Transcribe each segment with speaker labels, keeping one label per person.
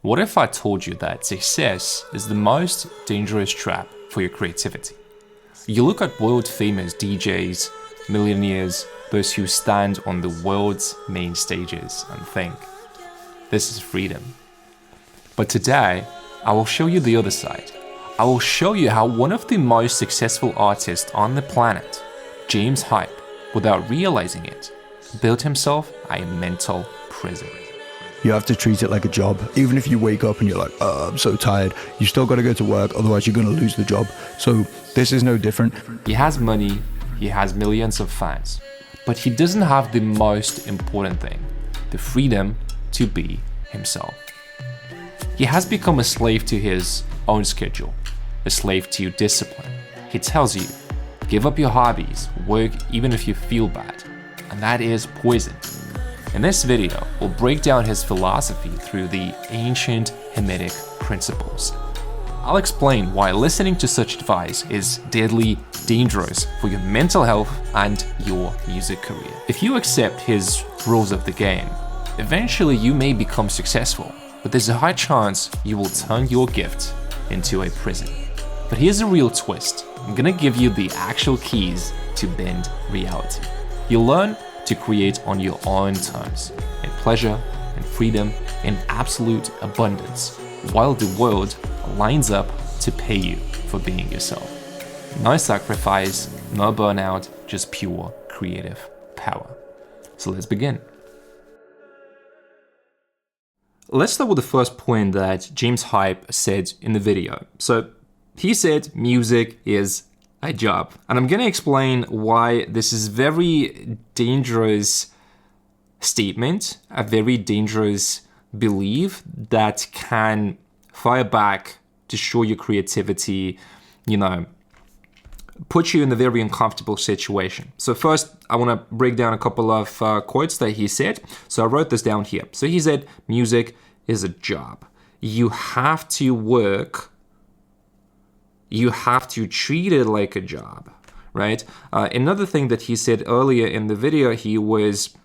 Speaker 1: What if I told you that success is the most dangerous trap for your creativity? You look at world-famous DJs, millionaires, those who stand on the world's main stages and think, this is freedom. But today, I will show you the other side. I will show you how one of the most successful artists on the planet, James Hype, without realizing it, built himself a mental prison.
Speaker 2: You have to treat it like a job. Even if you wake up and you're like, oh, I'm so tired, you still got to go to work, otherwise you're going to lose the job. So this is no different.
Speaker 1: He has money, he has millions of fans, but he doesn't have the most important thing, the freedom to be himself. He has become a slave to his own schedule, a slave to discipline. He tells you, give up your hobbies, work even if you feel bad, and that is poison. In this video, we'll break down his philosophy through the ancient Hamitic principles. I'll explain why listening to such advice is deadly dangerous for your mental health and your music career. If you accept his rules of the game, eventually you may become successful, but there's a high chance you will turn your gift into a prison. But here's a real twist. I'm gonna give you the actual keys to bend reality. You'll learn to create on your own terms, in pleasure, in freedom, in absolute abundance, while the world lines up to pay you for being yourself. No sacrifice, no burnout, just pure creative power. So let's begin. Let's start with the first point that James Hype said in the video. So he said music is a job. And I'm going to explain why this is a very dangerous statement, a very dangerous belief that can fire back, destroy your creativity, put you in a very uncomfortable situation. So first, I want to break down a couple of quotes that he said. So I wrote this down here. So he said, music is a job. You have to work. You have to treat it like a job, right? Another thing that he said earlier in the video, he was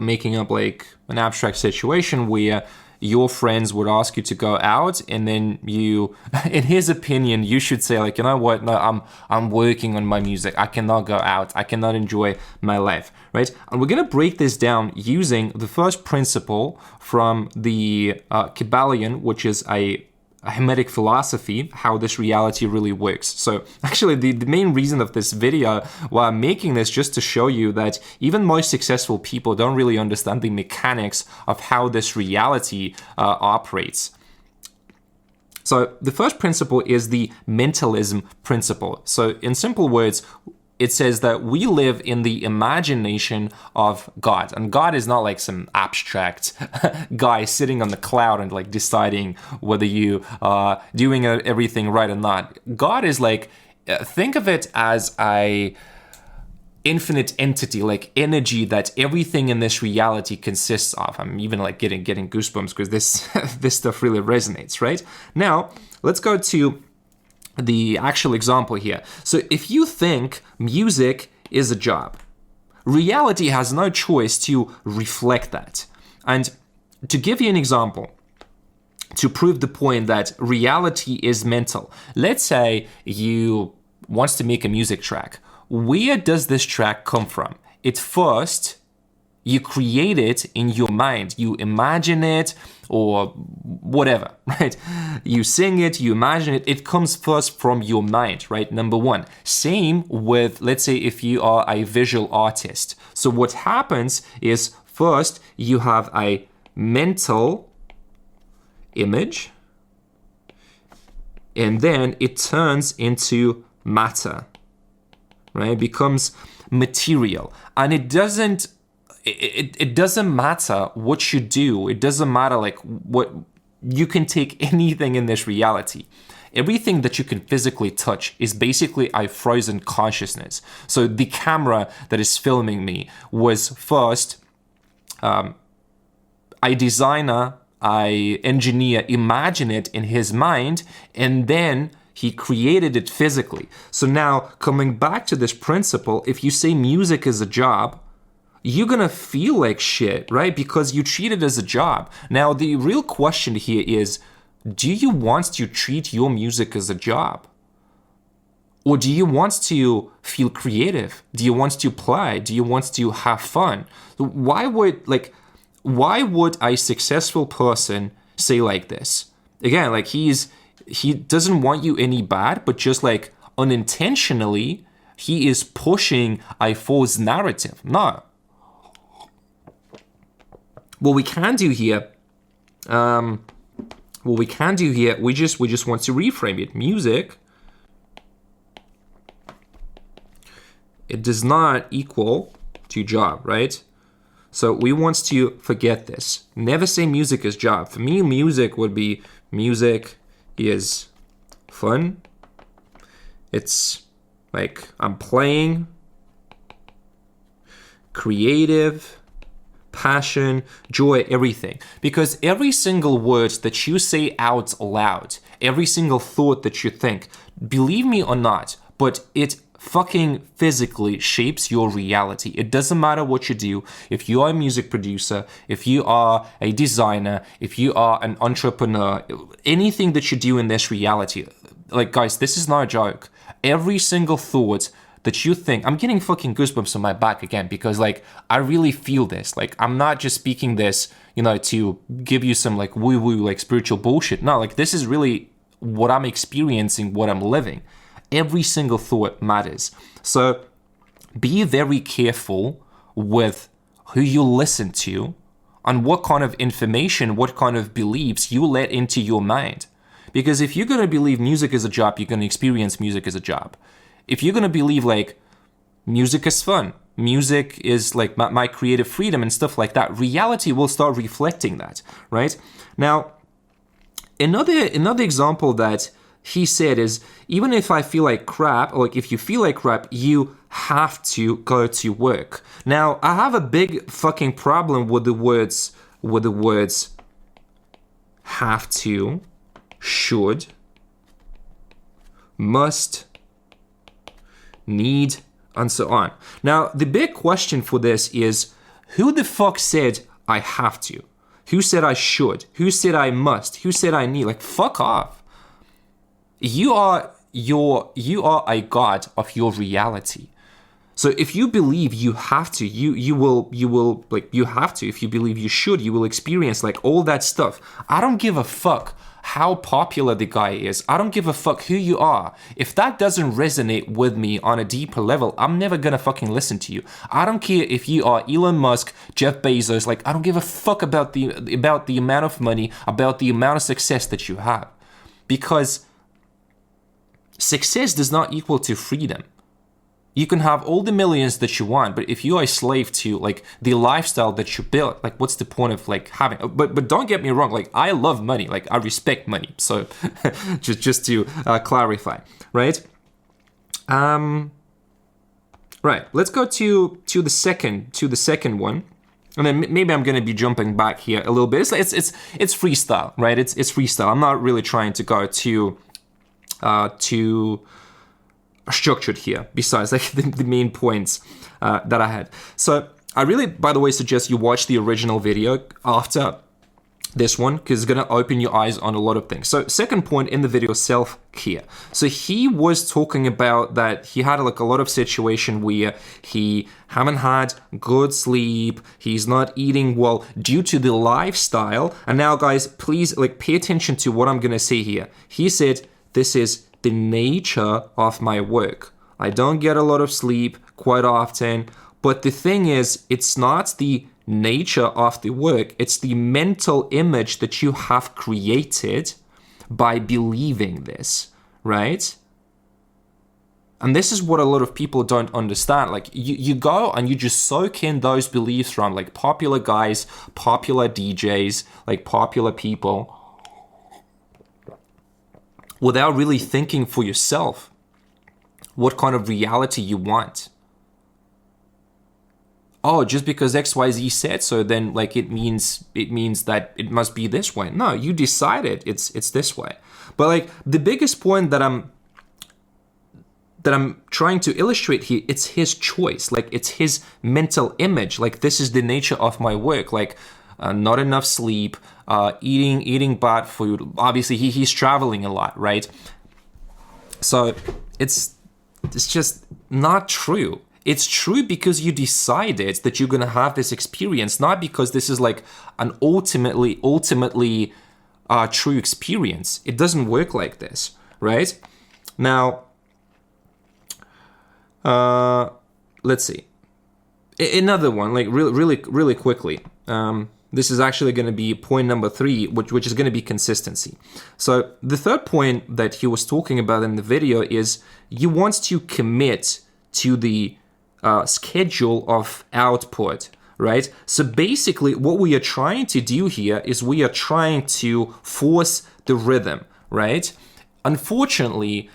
Speaker 1: making up like an abstract situation where your friends would ask you to go out, and then you, in his opinion, you should say like, you know what? No, I'm working on my music. I cannot go out. I cannot enjoy my life, right? And we're gonna break this down using the first principle from the Kabbalion, which is a Hamitic philosophy, how this reality really works. So actually the main reason of this video, why I'm making this, just to show you that even most successful people don't really understand the mechanics of how this reality operates. So the first principle is the mentalism principle. So in simple words, it says that we live in the imagination of God. And God is not like some abstract guy sitting on the cloud and like deciding whether you are doing everything right or not. God is like, think of it as a infinite entity, like energy that everything in this reality consists of. I'm even like getting goosebumps because this stuff really resonates, right? Now, let's go to the actual example here. So if you think music is a job, reality has no choice to reflect that. And to give you an example, to prove the point that reality is mental, let's say you want to make a music track. Where does this track come from? It first, you create it in your mind. You imagine it or whatever, right? You sing it, you imagine it. It comes first from your mind, right? Number one. Same with, let's say, if you are a visual artist. So what happens is first you have a mental image, and then it turns into matter, right? It becomes material. And it doesn't matter what you do. It doesn't matter like what, you can take anything in this reality. Everything that you can physically touch is basically a frozen consciousness. So the camera that is filming me was first a designer, a engineer imagine it in his mind, and then he created it physically. So now coming back to this principle, if you say music is a job, you're gonna feel like shit, right? Because you treat it as a job. Now, the real question here is, do you want to treat your music as a job? Or do you want to feel creative? Do you want to play? Do you want to have fun? Why would a successful person say like this? Again, like he doesn't want you any bad, but just like unintentionally, he is pushing a false narrative. No. What we can do here, we just want to reframe it. Music, it does not equal to job, right? So we want to forget this. Never say music is job. For me, music would be, music is fun. It's like I'm playing, creative, passion, joy, everything. Because every single word that you say out loud, every single thought that you think, believe me or not, but it fucking physically shapes your reality. It doesn't matter what you do. If you are a music producer, if you are a designer, if you are an entrepreneur, anything that you do in this reality, like guys, this is not a joke. Every single thought that you think, I'm getting fucking goosebumps on my back again, because like I really feel this. Like I'm not just speaking this, to give you some like woo-woo like spiritual bullshit. No, like this is really what I'm experiencing, what I'm living. Every single thought matters. So be very careful with who you listen to and what kind of information, what kind of beliefs you let into your mind. Because if you're going to believe music is a job, you're going to experience music as a job. If you're going to believe like music is fun, music is like my creative freedom and stuff like that, reality will start reflecting that, right? Now, another example that he said is, even if I feel like crap, or like if you feel like crap, you have to go to work. Now, I have a big fucking problem with the words have to, should, must, need, and so on. Now, the big question for this is, who the fuck said I have to? Who said I should? Who said I must? Who said I need? Like, fuck off. You are a god of your reality. So if you believe you have to, you will like, you have to. If you believe you should, you will experience like all that stuff. I don't give a fuck how popular the guy is. I don't give a fuck who you are. If that doesn't resonate with me on a deeper level, I'm never gonna fucking listen to you. I don't care if you are Elon Musk, Jeff Bezos, like I don't give a fuck about the amount of money, about the amount of success that you have. Because success does not equal to freedom. You can have all the millions that you want, but if you are a slave to like the lifestyle that you built, like what's the point of like having? But don't get me wrong, like I love money, like I respect money. So just to clarify, right? Right. Let's go to the second one, and then maybe I'm gonna be jumping back here a little bit. It's freestyle, right? It's freestyle. I'm not really trying to go too structured here, besides like the main points that I had. So I really, by the way, suggest you watch the original video after this one, because it's going to open your eyes on a lot of things. So second point in the video, self-care. So he was talking about that he had like a lot of situation where he haven't had good sleep, he's not eating well due to the lifestyle. And now guys, please like pay attention to what I'm going to say here. He said, this is the nature of my work. I don't get a lot of sleep quite often, but the thing is, it's not the nature of the work, it's the mental image that you have created by believing this, right? And this is what a lot of people don't understand. Like you go and you just soak in those beliefs from like popular guys, popular DJs, like popular people, without really thinking for yourself what kind of reality you want. Oh, just because XYZ said so, then like it means that it must be this way. No, you decided it's this way. But like the biggest point that that I'm trying to illustrate here, it's his choice. Like, it's his mental image. Like, this is the nature of my work. Like, not enough sleep, eating bad food. Obviously, he's traveling a lot, right? So it's just not true. It's true because you decided that you're gonna have this experience, not because this is like an ultimately true experience. It doesn't work like this, right? Now, let's see. Another one, like really quickly. This is actually going to be point number 3, which is going to be consistency. So the third point that he was talking about in the video is you want to commit to the schedule of output, right? So basically what we are trying to do here is we are trying to force the rhythm, right? Unfortunately,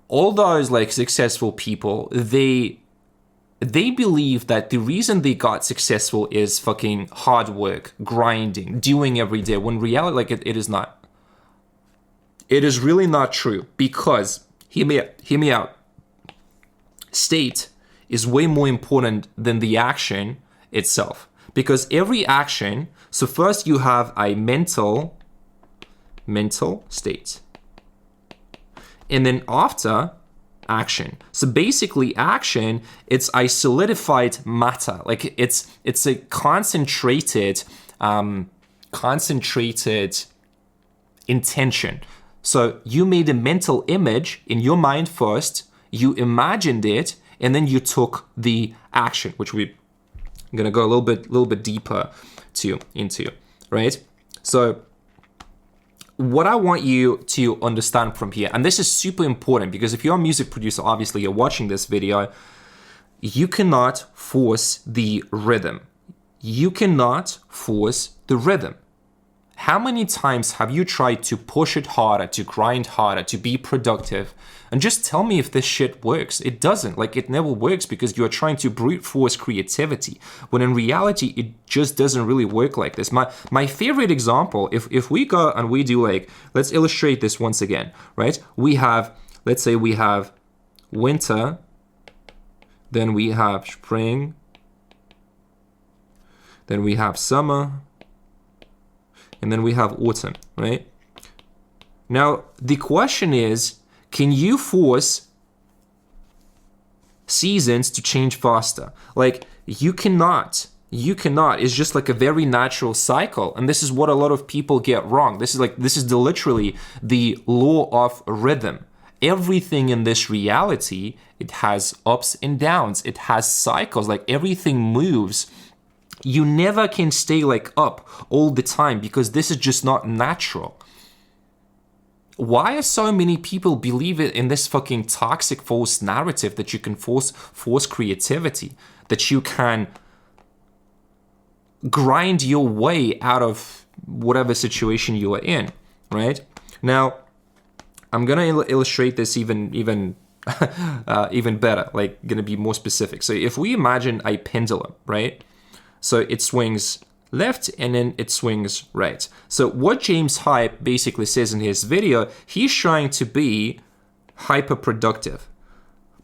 Speaker 1: all those like successful people, they believe that the reason they got successful is fucking hard work, grinding, doing every day, when reality, like, it is not. It is really not true, because, hear me out. State is way more important than the action itself. Because every action, so first you have a mental state. And then after, action. So basically action, it's a solidified matter. Like, it's a concentrated intention. So you made a mental image in your mind first, you imagined it, and then you took the action, which we're gonna go a little bit deeper into, right? So what I want you to understand from here, and this is super important, because if you're a music producer, obviously you're watching this video, you cannot force the rhythm. You cannot force the rhythm. How many times have you tried to push it harder, to grind harder, to be productive? And just tell me if this shit works. It doesn't. Like, it never works, because you are trying to brute force creativity, when in reality, it just doesn't really work like this. My favorite example, if we go and we do, like, let's illustrate this once again, right? Let's say we have winter, then we have spring, then we have summer, and then we have autumn, right? Now, the question is, can you force seasons to change faster? Like, you cannot. It's just like a very natural cycle. And this is what a lot of people get wrong. This is literally the law of rhythm. Everything in this reality, it has ups and downs. It has cycles. Like, everything moves. You never can stay like up all the time, because this is just not natural. Why are so many people believe it in this fucking toxic false narrative that you can force creativity, that you can grind your way out of whatever situation you are in, right? Now, I'm gonna illustrate this even better, like, gonna be more specific. So if we imagine a pendulum, right? So it swings left and then it swings right. So what James Hype basically says in his video, he's trying to be hyper productive.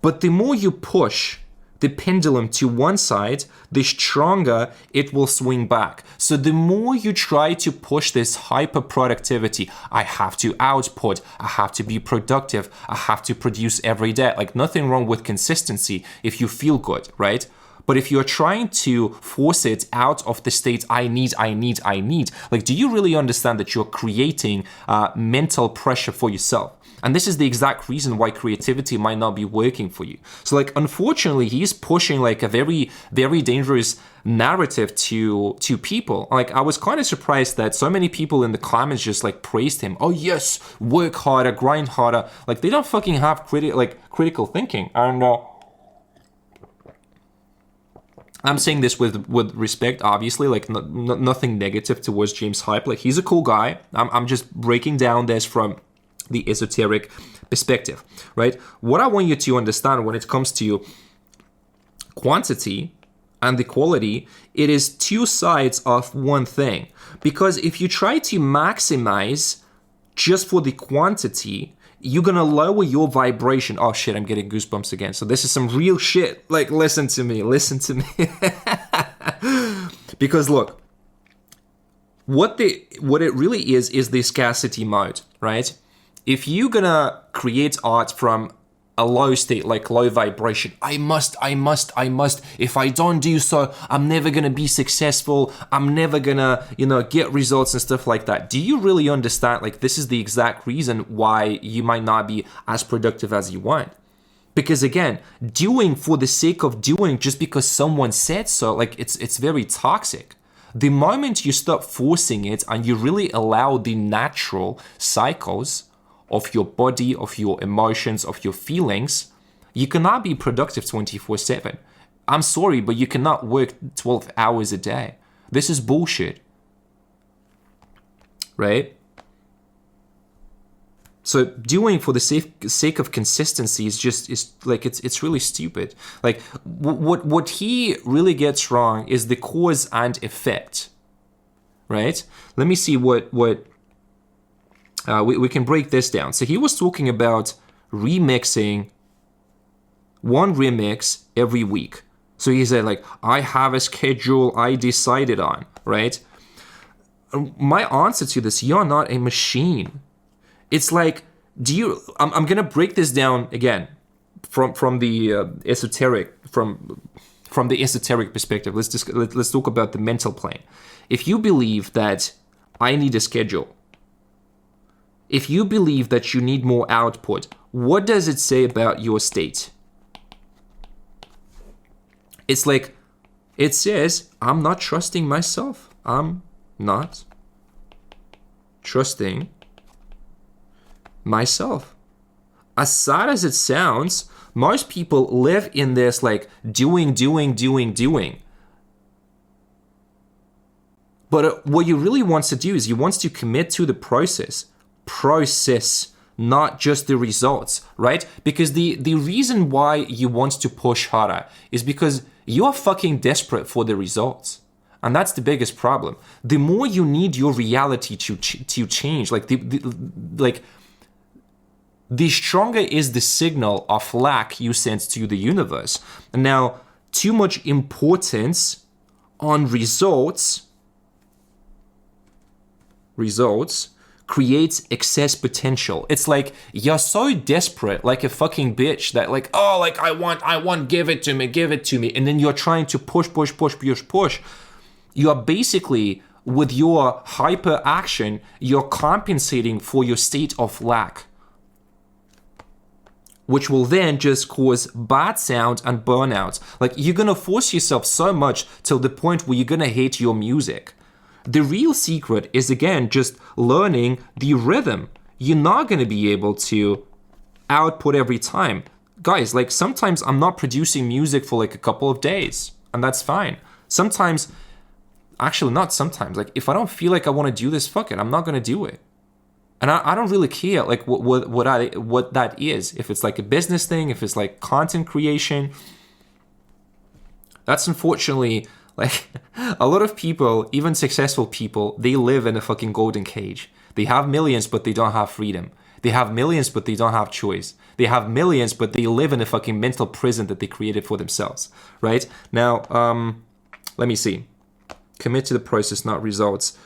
Speaker 1: But the more you push the pendulum to one side, the stronger it will swing back. So the more you try to push this hyper productivity, I have to output, I have to be productive, I have to produce every day. Like, nothing wrong with consistency if you feel good, right? But if you're trying to force it out of the state, I need, like, do you really understand that you're creating mental pressure for yourself? And this is the exact reason why creativity might not be working for you. So, like, unfortunately, he's pushing like a very, very dangerous narrative to people. Like, I was kind of surprised that so many people in the comments just like praised him. Oh yes, work harder, grind harder. Like, they don't fucking have critical thinking. And I'm saying this with respect, obviously, like, nothing negative towards James Hype. Like, he's a cool guy. I'm just breaking down this from the esoteric perspective, right? What I want you to understand when it comes to quantity and the quality, it is two sides of one thing. Because if you try to maximize just for the quantity, you're gonna lower your vibration. Oh shit, I'm getting goosebumps again. So this is some real shit. Like, listen to me. Because look, what it really is the scarcity mode, right? If you're gonna create art from a low state, like low vibration, I must. If I don't do so, I'm never gonna be successful. I'm never gonna, get results and stuff like that. Do you really understand? Like, this is the exact reason why you might not be as productive as you want. Because again, doing for the sake of doing just because someone said so, like, it's very toxic. The moment you stop forcing it and you really allow the natural cycles of your body, of your emotions, of your feelings, you cannot be productive 24/7. I'm sorry, but you cannot work 12 hours a day. This is bullshit. Right? So doing for the sake of consistency it's really stupid. Like, what he really gets wrong is the cause and effect, right? Let me see what we can break this down. So he was talking about remixing one remix every week. So he said, like, I have a schedule I decided on, right? My answer to this: you're not a machine. It's like, I'm gonna break this down again from the esoteric from the esoteric perspective. Let's talk about the mental plane. If you believe that I need a schedule, if you believe that you need more output, what does it say about your state? It's like, it says, I'm not trusting myself. I'm not trusting myself. As sad as it sounds, most people live in this like doing. But what you really want to do is you want to commit to the process, not just the results, right? Because the reason why you want to push harder is because you are fucking desperate for the results. And that's the biggest problem. The more you need your reality to change, the stronger is the signal of lack you send to the universe. And now, too much importance on results creates excess potential. It's like you're so desperate, like a fucking bitch, that like, oh, like I want, give it to me. And then you're trying to push. You are basically, with your hyper action, you're compensating for your state of lack, which will then just cause bad sound and burnout. Like, you're gonna force yourself so much till the point where you're gonna hate your music. The real secret is, again, just learning the rhythm. You're not gonna be able to output every time. Guys, like, sometimes I'm not producing music for like a couple of days, and that's fine. Sometimes, actually not sometimes, like, if I don't feel like I wanna do this, fuck it, I'm not gonna do it. And I don't really care, like, what that is. If it's like a business thing, if it's like content creation. That's unfortunately, like, a lot of people, even successful people, they live in a fucking golden cage. They have millions, but they don't have freedom. They have millions, but they don't have choice. They have millions, but they live in a fucking mental prison that they created for themselves, right? Now, let me see. Commit to the process, not results.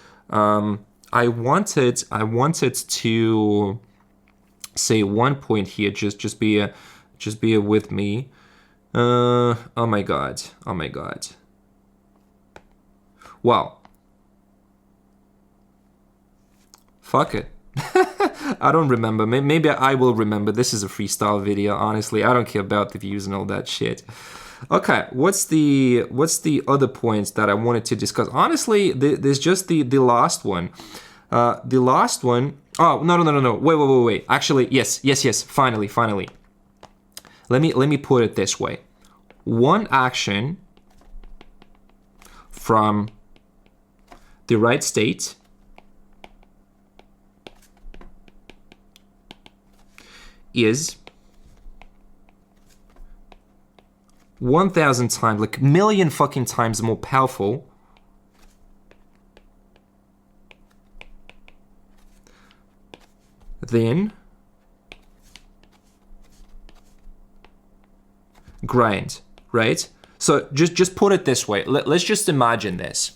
Speaker 1: I wanted to say one point here. Just be with me. Oh my god. Well, fuck it. I don't remember. Maybe I will remember. This is a freestyle video. Honestly, I don't care about the views and all that shit. Okay, what's the other points that I wanted to discuss? Honestly, there's just the last one. The last one. Oh, no. Wait. Actually, yes. Finally. Let me put it this way. One action from the right state is 1,000 times, like million fucking times more powerful than grind, right? So just put it this way. Let's just imagine this.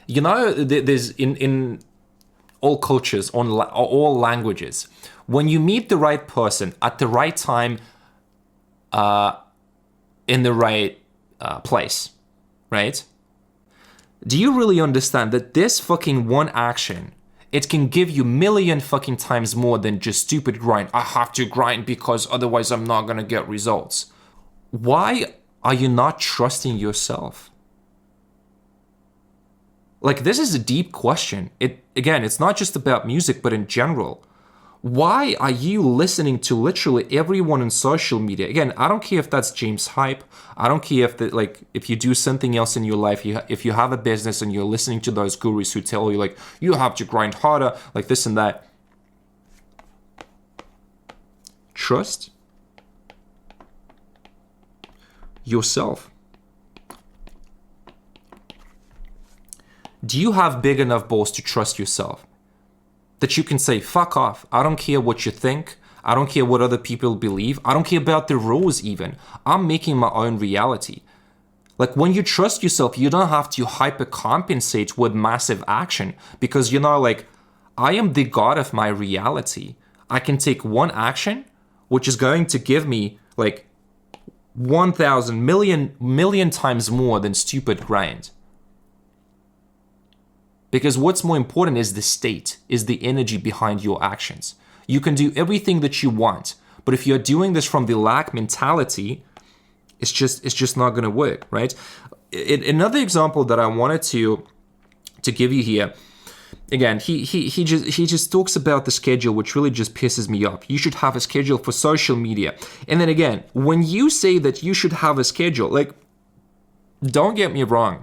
Speaker 1: You know, there's in all cultures, on all languages, when you meet the right person at the right time, in the right place, right? Do you really understand that this fucking one action, it can give you million fucking times more than just stupid grind? I have to grind because otherwise I'm not gonna get results. Why are you not trusting yourself? Like, this is a deep question. Again, it's not just about music, but in general. Why are you listening to literally everyone on social media? Again, I don't care if that's James Hype. I don't care if you do something else in your life, if you have a business and you're listening to those gurus who tell you like, you have to grind harder, like this and that. Trust yourself. Do you have big enough balls to trust yourself? That you can say, fuck off. I don't care what you think. I don't care what other people believe. I don't care about the rules even. I'm making my own reality. Like, when you trust yourself, you don't have to hypercompensate with massive action because, you know, like, I am the god of my reality. I can take one action, which is going to give me like 1,000 million times more than stupid grind. Because what's more important is the state, is the energy behind your actions. You can do everything that you want, but if you're doing this from the lack mentality, it's just not going to work, right? Another example that I wanted to give you here, again, he just talks about the schedule, which really just pisses me off. You should have a schedule for social media. And then again, when you say that you should have a schedule, like, don't get me wrong.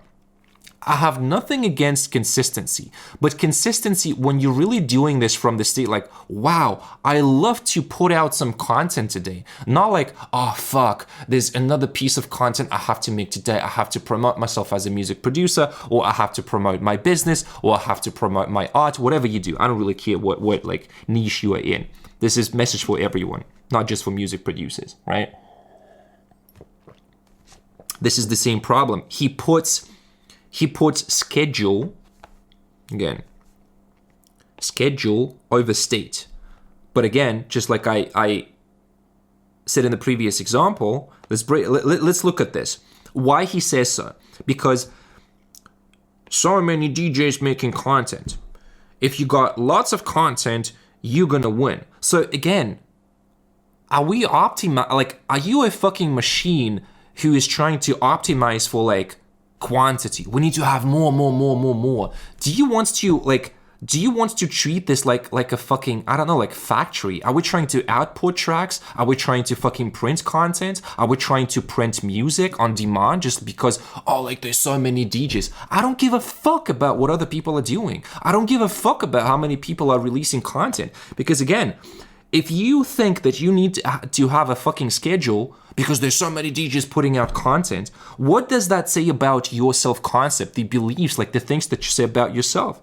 Speaker 1: I have nothing against consistency, but consistency when you're really doing this from the state like, wow, I love to put out some content today. Not like, oh fuck, there's another piece of content I have to make today. I have to promote myself as a music producer, or I have to promote my business, or I have to promote my art, whatever you do. I don't really care what like niche you are in. This is message for everyone, not just for music producers, right? This is the same problem. He puts schedule, again, schedule over state. But again, just like I said in the previous example, let's look at this. Why he says so? Because so many DJs making content. If you got lots of content, you're gonna win. So again, are we are you a fucking machine who is trying to optimize for like quantity? We need to have more. Do you want to treat this like a fucking, I don't know, like factory? Are we trying to output tracks? Are we trying to fucking print content? Are we trying to print music on demand just because, oh, like there's so many DJs? I don't give a fuck about what other people are doing. I don't give a fuck about how many people are releasing content. Because again, if you think that you need to have a fucking schedule because there's so many DJs putting out content, what does that say about your self-concept, the beliefs, like the things that you say about yourself?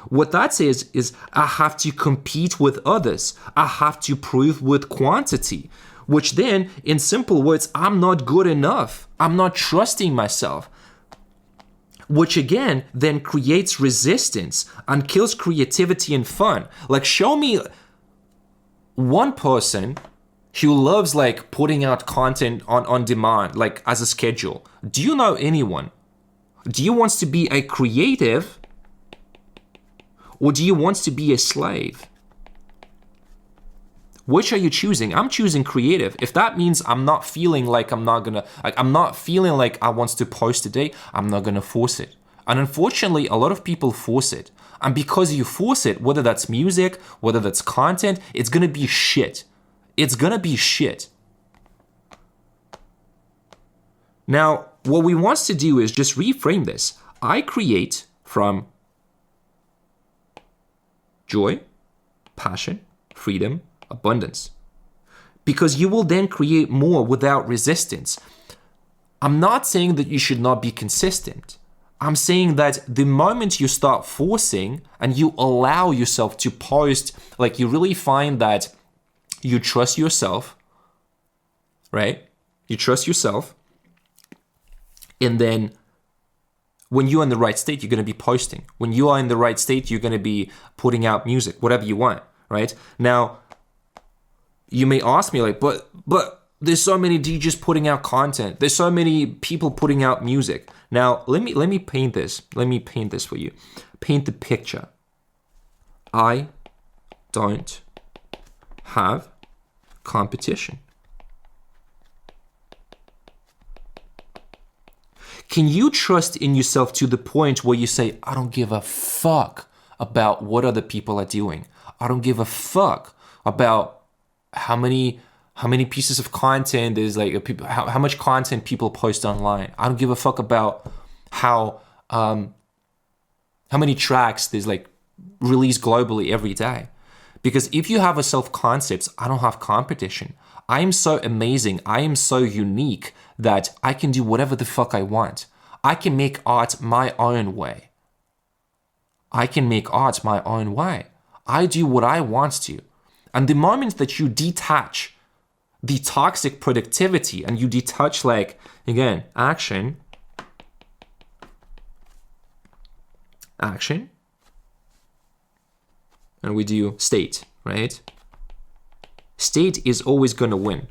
Speaker 1: What that says is I have to compete with others. I have to prove with quantity, which then, in simple words, I'm not good enough. I'm not trusting myself. Which again, then creates resistance and kills creativity and fun. Like, show me one person who loves like putting out content on demand, like as a schedule. Do you know anyone? Do you want to be a creative, or do you want to be a slave? Which are you choosing? I'm choosing creative. If that means I'm not feeling like I'm not feeling like I want to post today, I'm not gonna force it. And unfortunately, a lot of people force it. And because you force it, whether that's music, whether that's content, it's gonna be shit. It's gonna be shit. Now, what we want to do is just reframe this. I create from joy, passion, freedom, abundance. Because you will then create more without resistance. I'm not saying that you should not be consistent. I'm saying that the moment you start forcing and you allow yourself to post, like you really find that you trust yourself, right? You trust yourself. And then when you're in the right state, you're going to be posting. When you are in the right state, you're going to be putting out music, whatever you want, right? Now, you may ask me like, but there's so many DJs putting out content. There's so many people putting out music. Now, let me paint this. Let me paint this for you. Paint the picture. I don't have competition. Can you trust in yourself to the point where you say, I don't give a fuck about what other people are doing. I don't give a fuck about how many pieces of content there's like, how much content people post online. I don't give a fuck about how many tracks there's like released globally every day. Because if you have a self-concept, I don't have competition. I am so amazing. I am so unique that I can do whatever the fuck I want. I can make art my own way. I can make art my own way. I do what I want to. And the moment that you detach the toxic productivity and you detach, like, again, action, and we do state, right? State is always going to win.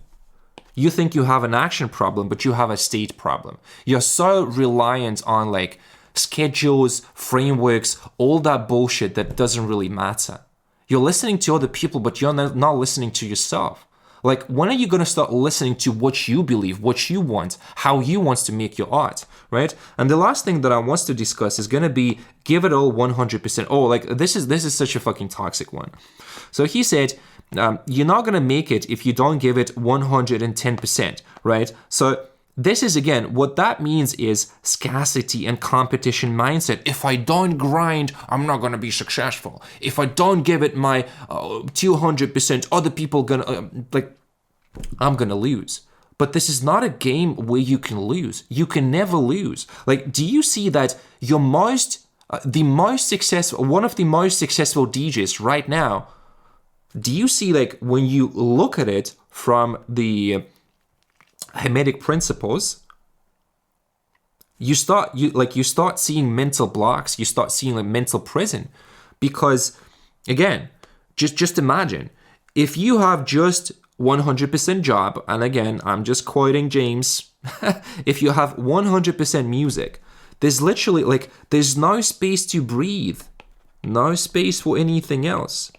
Speaker 1: You think you have an action problem, but you have a state problem. You're so reliant on like schedules, frameworks, all that bullshit that doesn't really matter. You're listening to other people, but you're not listening to yourself. Like, when are you going to start listening to what you believe, what you want, how you want to make your art, right? And the last thing that I want to discuss is going to be give it all 100%. Oh, like, this is such a fucking toxic one. So he said, you're not going to make it if you don't give it 110%, right? So this is, again, what that means is scarcity and competition mindset. If I don't grind, I'm not going to be successful. If I don't give it my 200%, other people going to, I'm going to lose. But this is not a game where you can lose. You can never lose. Like, do you see that your one of the most successful DJs right now, do you see, like, when you look at it from the Hermetic principles, you start seeing mental blocks, you start seeing like mental prison. Because again, just imagine if you have just 100% job, and again, I'm just quoting James, if you have 100% music, there's literally like, there's no space to breathe, no space for anything else.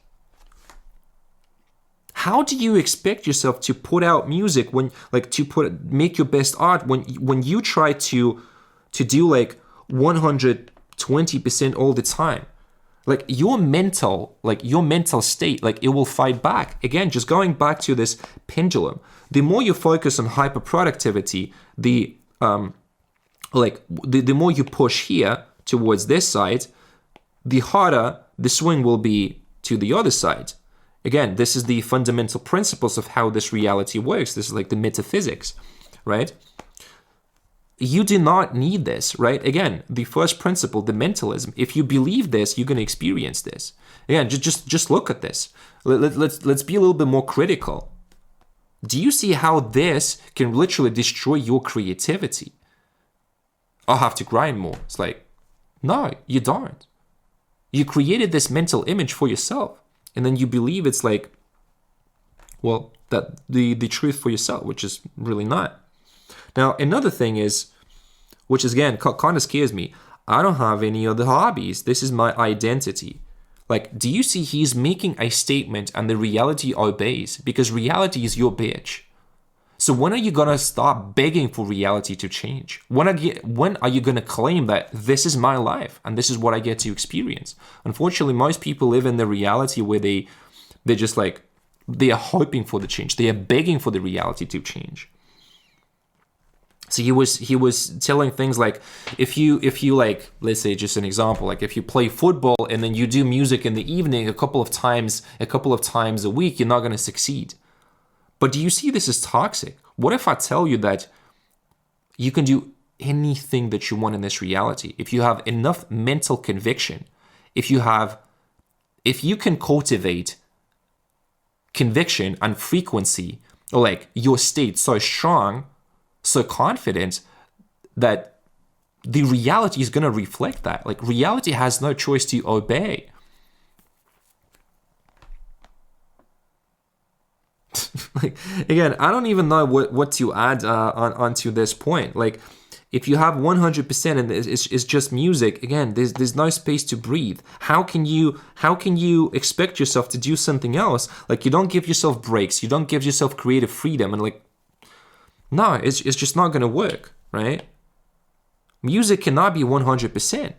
Speaker 1: How do you expect yourself to put out music when, like, make your best art when you try to do like 120% all the time? Like, your mental state, like, it will fight back. Again, just going back to this pendulum. The more you focus on hyper productivity, the more you push here towards this side, the harder the swing will be to the other side. Again, this is the fundamental principles of how this reality works. This is like the metaphysics, right? You do not need this, right? Again, the first principle, the mentalism. If you believe this, you're going to experience this. Again, just look at this. Let's be a little bit more critical. Do you see how this can literally destroy your creativity? I'll have to grind more. It's like, no, you don't. You created this mental image for yourself. And then you believe it's like, well, that the truth for yourself, which is really not. Now, another thing is, which is, again, kind of scares me. I don't have any other hobbies. This is my identity. Like, do you see he's making a statement and the reality obeys? Because reality is your bitch. So when are you going to stop begging for reality to change? When are you going to claim that this is my life and this is what I get to experience? Unfortunately, most people live in the reality where they're just like, they are hoping for the change. They are begging for the reality to change. So he was telling things like, if you like, let's say just an example, like if you play football and then you do music in the evening a couple of times a week, you're not going to succeed. But do you see this as toxic? What if I tell you that you can do anything that you want in this reality? If you have enough mental conviction, if you can cultivate conviction and frequency, or like your state so strong, so confident that the reality is going to reflect that. Like, reality has no choice to obey. Like, again, I don't even know what to add onto this point. Like, if you have 100% and it's just music, again, there's no space to breathe. How can you expect yourself to do something else? Like, you don't give yourself breaks, you don't give yourself creative freedom, and like, no, it's just not gonna work, right? Music cannot be 100%.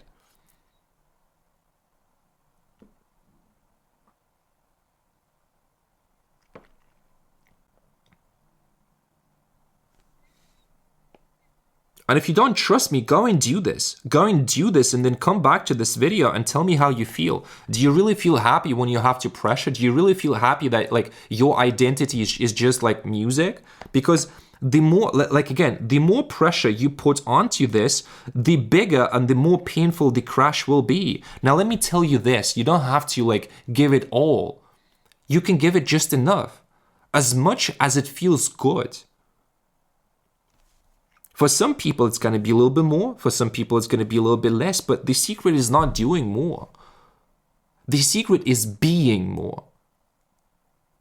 Speaker 1: And if you don't trust me, go and do this. Go and do this and then come back to this video and tell me how you feel. Do you really feel happy when you have to pressure? Do you really feel happy that like your identity is just like music? Because the more, like again, the more pressure you put onto this, the bigger and the more painful the crash will be. Now, let me tell you this. You don't have to like give it all. You can give it just enough, as much as it feels good. For some people, it's going to be a little bit more. For some people, it's going to be a little bit less. But the secret is not doing more. The secret is being more.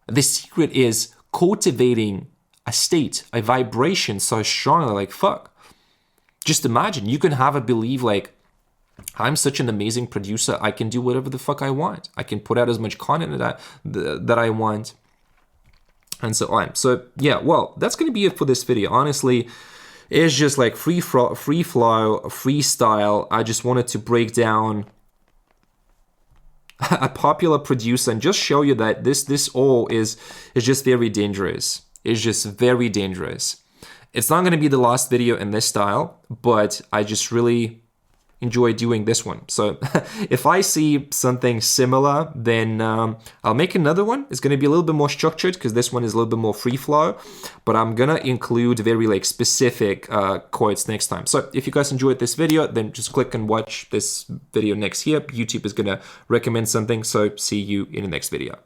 Speaker 1: The secret is cultivating a state, a vibration so strong, like, fuck. Just imagine, you can have a belief like, I'm such an amazing producer, I can do whatever the fuck I want. I can put out as much content that I want. And so on. So, yeah, well, that's going to be it for this video. Honestly, it's just like free flow, freestyle. I just wanted to break down a popular producer and just show you that this all is just very dangerous. It's just very dangerous. It's not going to be the last video in this style, but I just really enjoy doing this one. So if I see something similar, then I'll make another one. It's going to be a little bit more structured because this one is a little bit more free flow, but I'm going to include very like specific quotes next time. So if you guys enjoyed this video, then just click and watch this video next here. YouTube is going to recommend something. So see you in the next video.